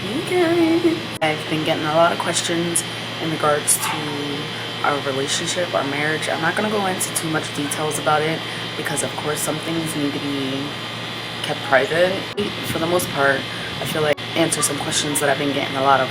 Okay. I've been getting a lot of questions in regards to our relationship, our marriage. I'm not going to go into too much details about it because of course some things need to be kept private. For the most part, I feel like answer some questions that I've been getting a lot of,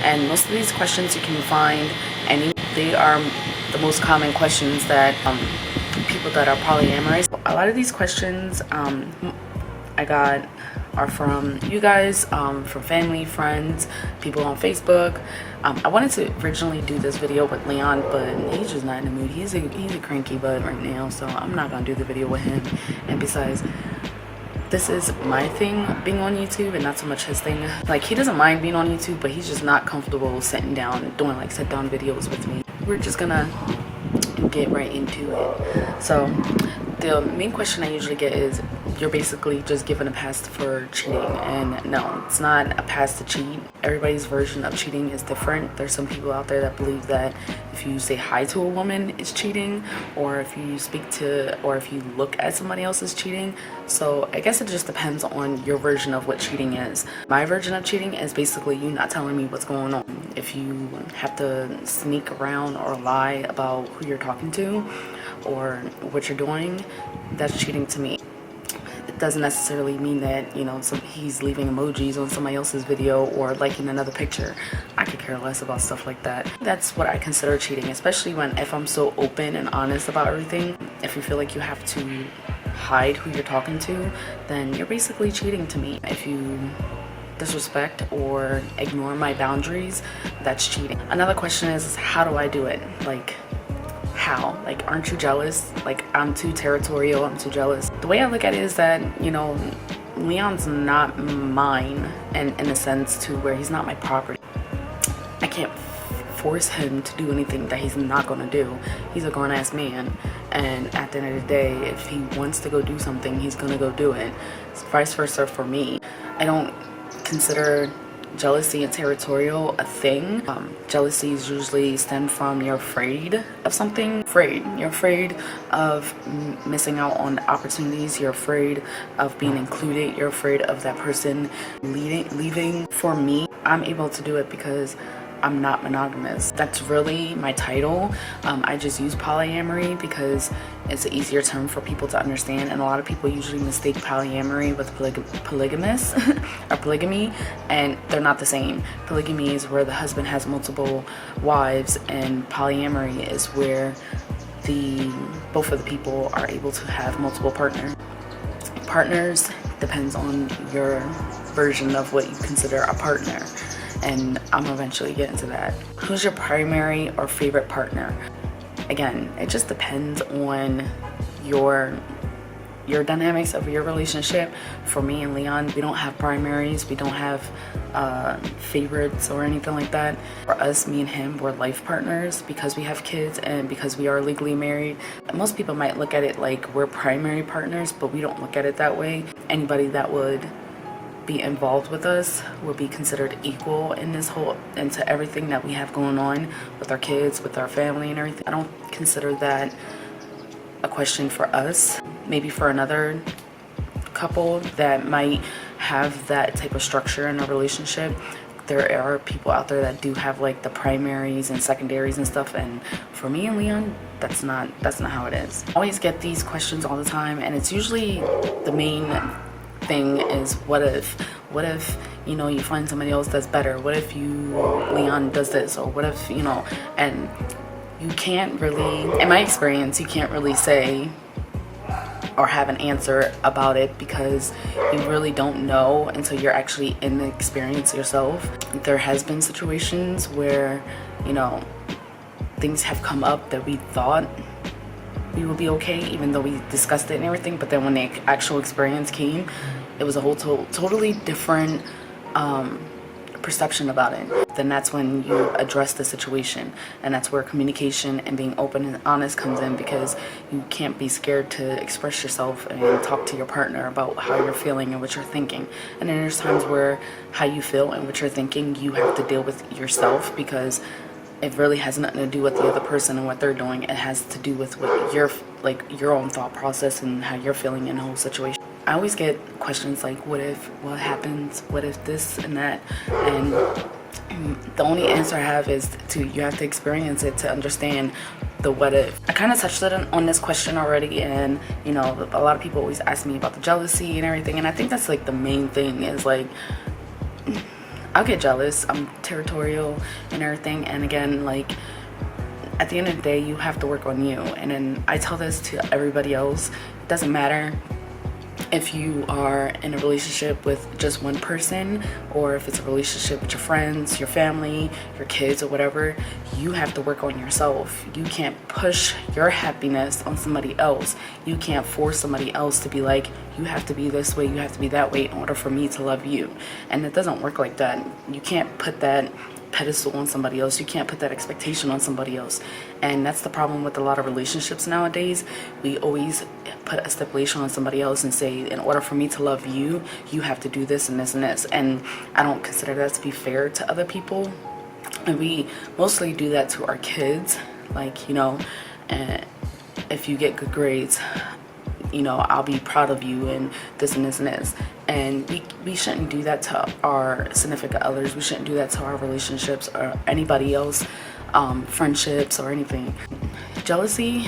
and most of these questions you can find, and they are the most common questions that people that are polyamorous. A lot of these questions I got are from you guys, from family, friends, people on Facebook. I wanted to originally do this video with Leon, but he's just not in the mood. He's a cranky bud right now, so I'm not gonna do the video with him. And besides, this is my thing being on YouTube and not so much his thing. Like, he doesn't mind being on YouTube, but he's just not comfortable sitting down and doing like sit down videos with me. We're just gonna get right into it. So the main question I usually get is, you're basically just given a pass for cheating. And no, it's not a pass to cheat. Everybody's version of cheating is different. There's some people out there that believe that if you say hi to a woman it's cheating, or if you speak to, or if you look at somebody else is cheating. So I guess it just depends on your version of what cheating is. My version of cheating is basically you not telling me what's going on. If you have to sneak around or lie about who you're talking to or what you're doing, that's cheating to me. It doesn't necessarily mean that, you know, he's leaving emojis on somebody else's video or liking another picture. I could care less about stuff like that. That's what I consider cheating, especially if I'm so open and honest about everything. If you feel like you have to hide who you're talking to, then you're basically cheating to me. If you disrespect or ignore my boundaries, that's cheating. Another question is how do I do it? Like, how? Like, aren't you jealous? Like, I'm too territorial, I'm too jealous. The way I look at it is that, you know, Leon's not mine, and in a sense to where he's not my property. I can't force him to do anything that he's not gonna do. He's a grown-ass man, and at the end of the day, if he wants to go do something, he's gonna go do it. It's vice versa for me. I don't consider jealousy and territorial a thing. Jealousy is usually stem from you're afraid of something. You're afraid of missing out on opportunities. You're afraid of being included. You're afraid of that person leaving. For me, I'm able to do it because I'm not monogamous. That's really my title. I just use polyamory because it's an easier term for people to understand, and a lot of people usually mistake polyamory with polygamous or polygamy, and they're not the same. Polygamy is where the husband has multiple wives, and polyamory is where both of the people are able to have multiple partners. Depends on your version of what you consider a partner, and I'm eventually get into that. Who's your primary or favorite partner? Again, it just depends on your dynamics of your relationship. For me and Leon, we don't have primaries, we don't have favorites or anything like that. For us, me and him, we're life partners because we have kids and because we are legally married. Most people might look at it like we're primary partners, but we don't look at it that way. Anybody that would be involved with us will be considered equal in this whole, into everything that we have going on with our kids, with our family and everything. I don't consider that a question for us. Maybe for another couple that might have that type of structure in a relationship. There are people out there that do have like the primaries and secondaries and stuff, and for me and Leon, that's not how it is. I always get these questions all the time, and it's usually the main thing is what if you know, you find somebody else that's better? What if Leon does this? Or what if, you know? And you can't really, in my experience, you can't really say or have an answer about it because you really don't know until you're actually in the experience yourself. There has been situations where, you know, things have come up that we thought we would be okay, even though we discussed it and everything, but then when the actual experience came, it was a whole totally different perception about it. Then that's when you address the situation, and that's where communication and being open and honest comes in, because you can't be scared to express yourself and talk to your partner about how you're feeling and what you're thinking. And then there's times where how you feel and what you're thinking you have to deal with yourself, because it really has nothing to do with the other person and what they're doing. It has to do with what your own thought process and how you're feeling in the whole situation. I always get questions like, what if, what happens, what if this and that, and the only answer I have is you have to experience it to understand the what if. I kind of touched on this question already, and you know, a lot of people always ask me about the jealousy and everything, and I think that's like the main thing is like, I'll get jealous, I'm territorial and everything, and again, like, at the end of the day, you have to work on you. And then I tell this to everybody else, it doesn't matter if you are in a relationship with just one person, or if it's a relationship with your friends, your family, your kids, or whatever. You have to work on yourself. You can't push your happiness on somebody else. You can't force somebody else to be like, you have to be this way, you have to be that way in order for me to love you. And it doesn't work like that. You can't put that pedestal on somebody else. You can't put that expectation on somebody else. And that's the problem with a lot of relationships nowadays. We always put a stipulation on somebody else and say, in order for me to love you, you have to do this and this and this. And I don't consider that to be fair to other people. And we mostly do that to our kids, like, you know, if you get good grades, you know, I'll be proud of you, and this and this and this. And we shouldn't do that to our significant others. We shouldn't do that to our relationships or anybody else, friendships or anything. Jealousy,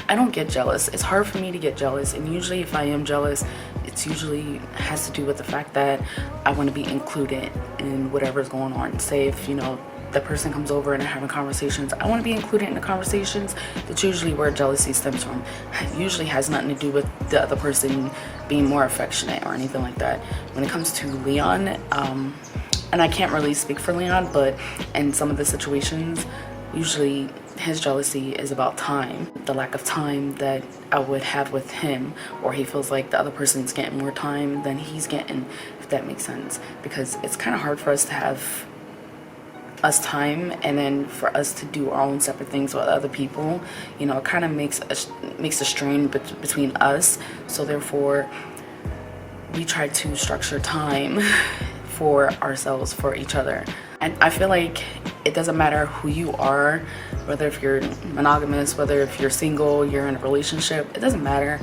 I don't get jealous. It's hard for me to get jealous, and usually if I am jealous, it's usually has to do with the fact that I want to be included in whatever's going on. Say if, you know, the person comes over and they're having conversations, I want to be included in the conversations. That's usually where jealousy stems from. It usually has nothing to do with the other person being more affectionate or anything like that. When it comes to Leon, and I can't really speak for Leon, but in some of the situations, usually his jealousy is about time, the lack of time that I would have with him, or he feels like the other person's getting more time than he's getting, if that makes sense. Because it's kind of hard for us to have us time, and then for us to do our own separate things with other people. You know, it kind of makes a strain between us. So therefore, we try to structure time for ourselves, for each other. And I feel like it doesn't matter who you are, whether if you're monogamous, whether if you're single, you're in a relationship, it doesn't matter.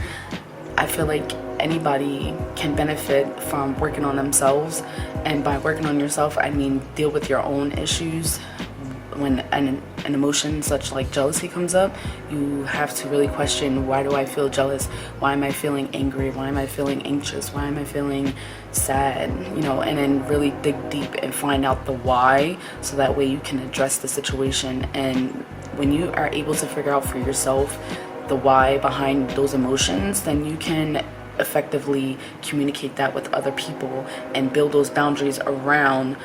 I feel like anybody can benefit from working on themselves. And by working on yourself, I mean deal with your own issues. When an emotion such like jealousy comes up, you have to really question, why do I feel jealous? Why am I feeling angry? Why am I feeling anxious? Why am I feeling sad? You know, and then really dig deep and find out the why, so that way you can address the situation. And when you are able to figure out for yourself the why behind those emotions, then you can effectively communicate that with other people and build those boundaries around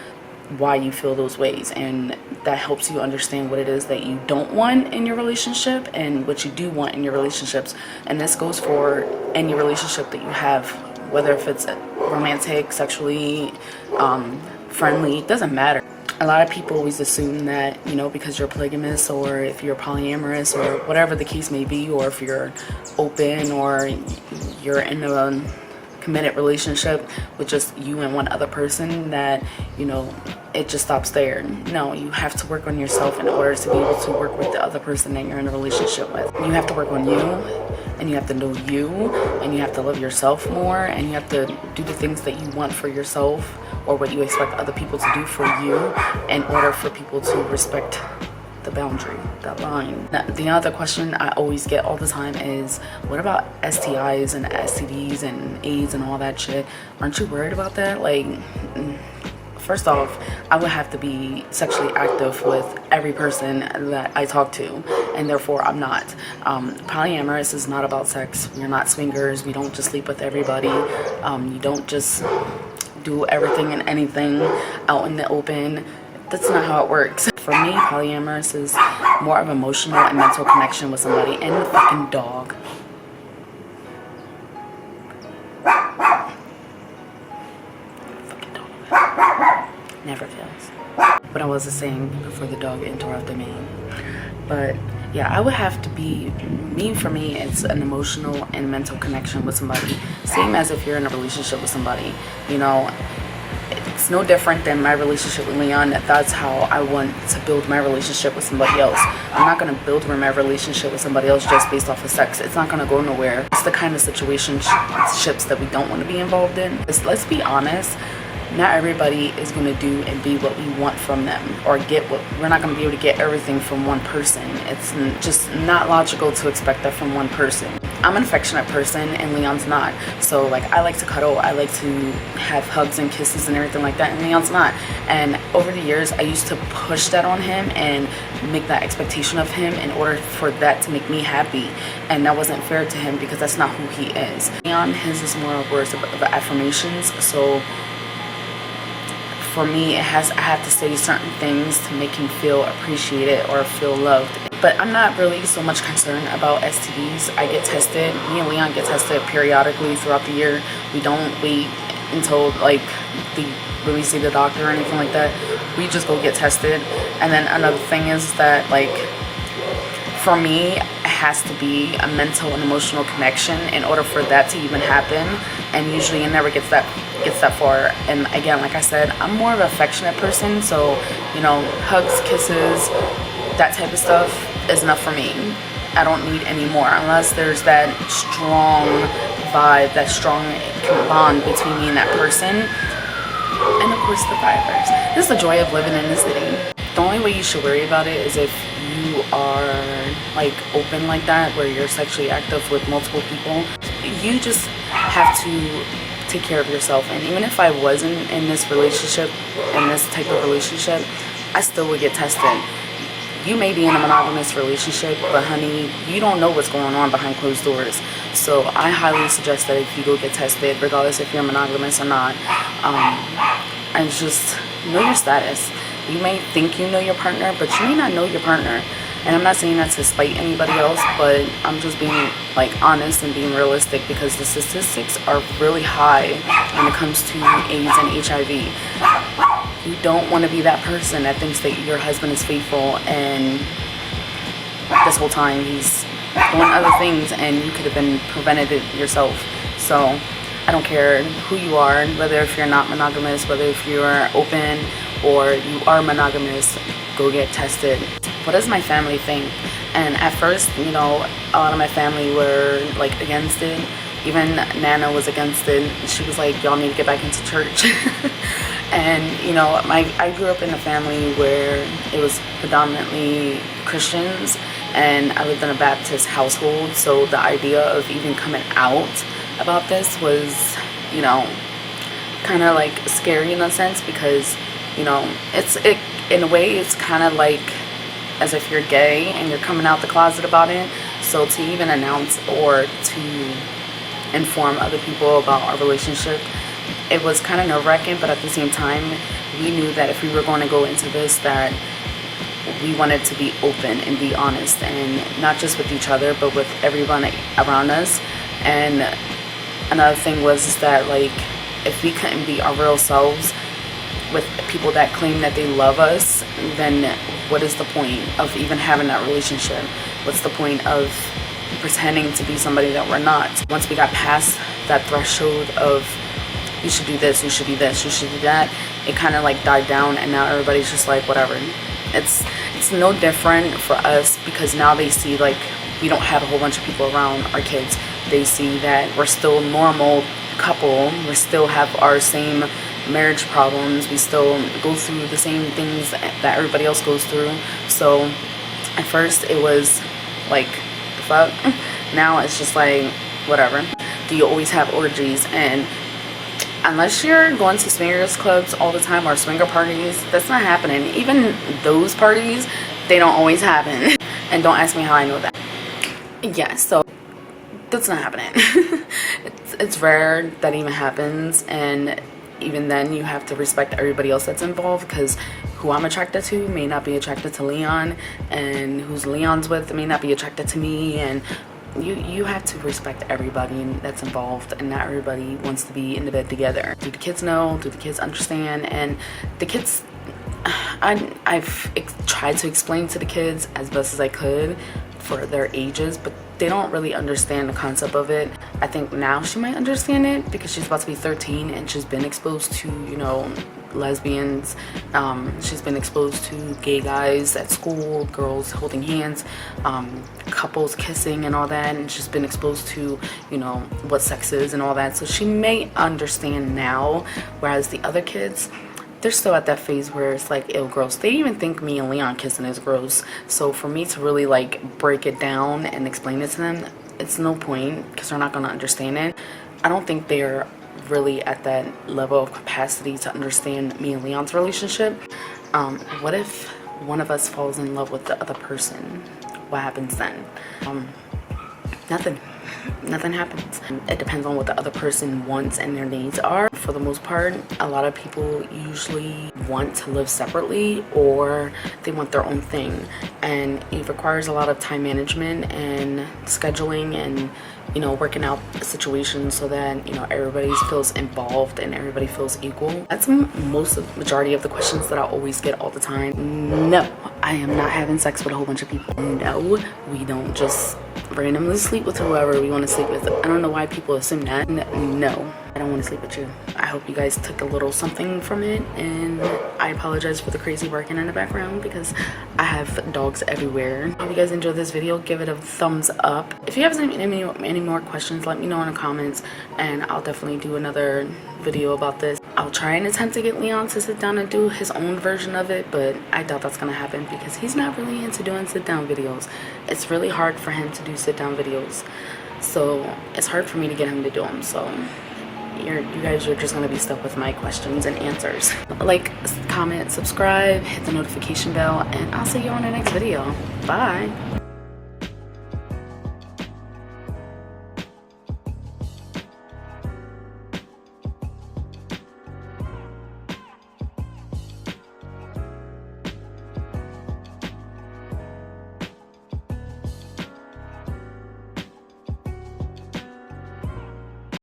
why you feel those ways. And that helps you understand what it is that you don't want in your relationship and what you do want in your relationships. And this goes for any relationship that you have, whether if it's romantic, sexually, friendly, it doesn't matter. A lot of people always assume that, you know, because you're polygamous, or if you're polyamorous, or whatever the case may be, or if you're open, or you're in a committed relationship with just you and one other person, that, you know, it just stops there. No, you have to work on yourself in order to be able to work with the other person that you're in a relationship with. You have to work on you, and you have to know you, and you have to love yourself more, and you have to do the things that you want for yourself, or what you expect other people to do for you, in order for people to respect the boundary, that line. Now, the other question I always get all the time is, what about STIs and STDs and AIDS and all that shit? Aren't you worried about that? Like, first off, I would have to be sexually active with every person that I talk to, and therefore I'm not. Polyamorous is not about sex. We're not swingers. We don't just sleep with everybody. You don't just do everything and anything out in the open. That's not how it works. For me, polyamorous is more of emotional and mental connection with somebody. And the fucking dog. Fucking dog. Never fails. But I wasn't saying before the dog interrupted me. But yeah, I would have to be, for me, it's an emotional and mental connection with somebody. Same as if you're in a relationship with somebody, you know. It's no different than my relationship with Leon. That's how I want to build my relationship with somebody else. I'm not going to build my relationship with somebody else just based off of sex. It's not going to go nowhere. It's the kind of situationships that we don't want to be involved in. Let's be honest. Not everybody is going to do and be what we want from them, or get what we're not going to be able to get everything from one person. It's just not logical to expect that from one person. I'm an affectionate person and Leon's not. So like, I like to cuddle, I like to have hugs and kisses and everything like that, and Leon's not. And over the years, I used to push that on him and make that expectation of him in order for that to make me happy, and that wasn't fair to him because that's not who he is. Leon, his is more words of affirmations. So for me, I have to say certain things to make him feel appreciated or feel loved. But I'm not really so much concerned about STDs. I get tested. Me and Leon get tested periodically throughout the year. We don't wait until like when we see the doctor or anything like that. We just go get tested. And then another thing is that, like, for me, it has to be a mental and emotional connection in order for that to even happen. And usually it never gets that far. And again, like I said, I'm more of an affectionate person, so you know, hugs, kisses, that type of stuff is enough for me. I don't need any more unless there's that strong vibe, that strong bond between me and that person. And of course the vibers. This is the joy of living in the city. The only way you should worry about it is if you are like open like that, where you're sexually active with multiple people. You just have to take care of yourself. And even if I wasn't in this relationship, in this type of relationship, I still would get tested. You may be in a monogamous relationship, but honey, you don't know what's going on behind closed doors. So I highly suggest that if you go get tested, regardless if you're monogamous or not, and just know your status. You may think you know your partner, but you may not know your partner. And I'm not saying that to spite anybody else, but I'm just being like honest and being realistic, because the statistics are really high when it comes to AIDS and HIV. You don't want to be that person that thinks that your husband is faithful and this whole time he's doing other things and you could have been prevented it yourself. So I don't care who you are, whether if you're not monogamous, whether if you're open or you are monogamous, go get tested. What does my family think? And at first, you know, a lot of my family were like against it. Even Nana was against it. She was like, y'all need to get back into church. And you know, I grew up in a family where it was predominantly Christians, and I lived in a Baptist household, so the idea of even coming out about this was, you know, kind of like scary in a sense, because, you know, it in a way it's kind of like as if you're gay and you're coming out the closet about it. So to even announce or to inform other people about our relationship, it was kind of nerve-wracking, but at the same time, we knew that if we were going to go into this, that we wanted to be open and be honest, and not just with each other, but with everyone around us. And another thing was that, like, if we couldn't be our real selves with people that claim that they love us, then what is the point of even having that relationship? What's the point of pretending to be somebody that we're not? Once we got past that threshold of you should do this, you should do this, you should do that, it kind of like died down, and now everybody's just like whatever. It's no different for us, because now they see like we don't have a whole bunch of people around our kids. They see that we're still a normal couple, we still have our same marriage problems, we still go through the same things that everybody else goes through. So at first it was like the fuck. Now it's just like whatever. Do you always have orgies? And unless you're going to swingers clubs all the time or swinger parties, that's not happening. Even those parties, they don't always happen. And don't ask me how I know that. Yeah, so that's not happening. It's rare that even happens, and even then you have to respect everybody else that's involved, because who I'm attracted to may not be attracted to Leon, and who's Leon's with may not be attracted to me, and you have to respect everybody that's involved, and not everybody wants to be in the bed together. Do the kids know? Do the kids understand? And the kids, I've tried to explain to the kids as best as I could, for their ages, but they don't really understand the concept of it. I think now she might understand it because she's about to be 13 and she's been exposed to, you know, lesbians. She's been exposed to gay guys at school, girls holding hands, couples kissing and all that, and she's been exposed to, you know, what sex is and all that. So she may understand now, whereas the other kids, they're still at that phase where it's like, ew, gross. They even think me and Leon kissing is gross. So for me to really like break it down and explain it to them, it's no point because they're not going to understand it. I don't think they're really at that level of capacity to understand me and Leon's relationship. What if one of us falls in love with the other person? What happens then? Nothing happens. It depends on what the other person wants and their needs are. For the most part, a lot of people usually want to live separately, or they want their own thing, and it requires a lot of time management and scheduling and, you know, working out situations so that, you know, everybody feels involved and everybody feels equal. That's majority of the questions that I always get all the time. No, I am not having sex with a whole bunch of people. No, we don't just randomly sleep with whoever we want to sleep with. I don't know why people assume that. No, I don't want to sleep with you. I hope you guys took a little something from it, and I apologize for the crazy barking in the background because I have dogs everywhere. If you guys enjoyed this video, give it a thumbs up. If you have any more questions, let me know in the comments, and I'll definitely do another video about this. I'll try and attempt to get Leon to sit down and do his own version of it, but I doubt that's gonna happen because he's not really into doing sit-down videos. It's really hard for him to do sit-down videos, so it's hard for me to get him to do them. So you guys are just gonna be stuck with my questions and answers. Like, comment, subscribe, hit the notification bell, and I'll see you on the next video. Bye.